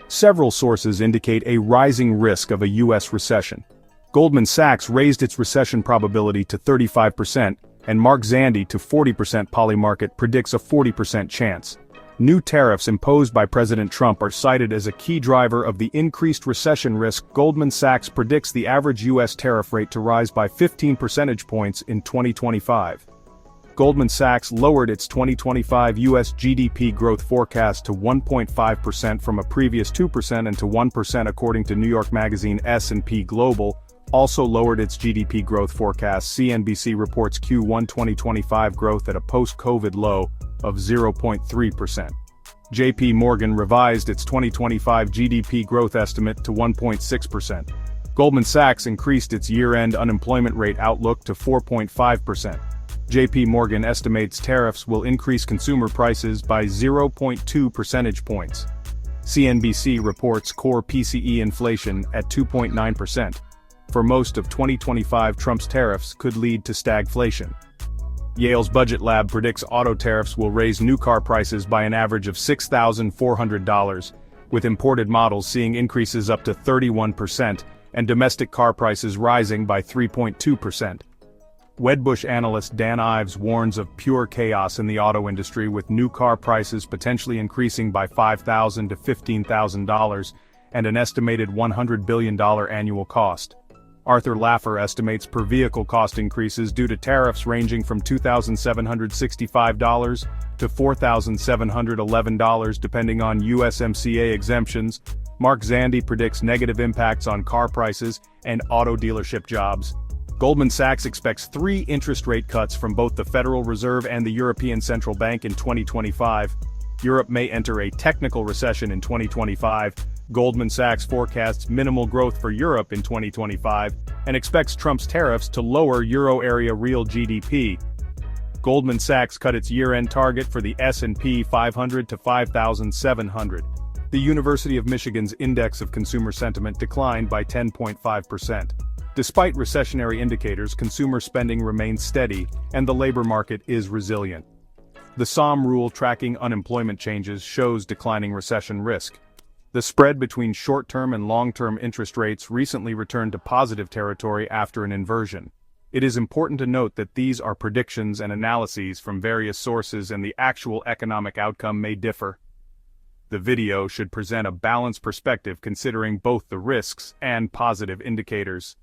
Several sources indicate a rising risk of a U.S. recession. Goldman Sachs raised its recession probability to 35%, and Mark Zandi to 40%. Polymarket predicts a 40% chance. New tariffs imposed by President Trump are cited as a key driver of the increased recession risk. Goldman Sachs predicts the average U.S. tariff rate to rise by 15 percentage points in 2025. Goldman Sachs lowered its 2025 U.S. GDP growth forecast to 1.5% from a previous 2% and to 1% according to New York Magazine. S&P Global also lowered its GDP growth forecast. CNBC reports Q1 2025 growth at a post-COVID low of 0.3%. JP Morgan revised its 2025 GDP growth estimate to 1.6%. Goldman Sachs increased its year-end unemployment rate outlook to 4.5%. JP Morgan estimates tariffs will increase consumer prices by 0.2 percentage points. CNBC reports core PCE inflation at 2.9%. For most of 2025, Trump's tariffs could lead to stagflation. Yale's Budget Lab predicts auto tariffs will raise new car prices by an average of $6,400, with imported models seeing increases up to 31% and domestic car prices rising by 3.2%. Wedbush analyst Dan Ives warns of pure chaos in the auto industry, with new car prices potentially increasing by $5,000 to $15,000 and an estimated $100 billion annual cost. Arthur Laffer estimates per-vehicle cost increases due to tariffs ranging from $2,765 to $4,711 depending on USMCA exemptions. Mark Zandi predicts negative impacts on car prices and auto dealership jobs. Goldman Sachs expects 3 interest rate cuts from both the Federal Reserve and the European Central Bank in 2025. Europe may enter a technical recession in 2025. Goldman Sachs forecasts minimal growth for Europe in 2025 and expects Trump's tariffs to lower euro area real GDP. Goldman Sachs cut its year-end target for the S&P 500 to 5,700. The University of Michigan's Index of Consumer Sentiment declined by 10.5%. Despite recessionary indicators, consumer spending remains steady, and the labor market is resilient. The SOM rule tracking unemployment changes shows declining recession risk. The spread between short-term and long-term interest rates recently returned to positive territory after an inversion. It is important to note that these are predictions and analyses from various sources, and the actual economic outcome may differ. The video should present a balanced perspective considering both the risks and positive indicators.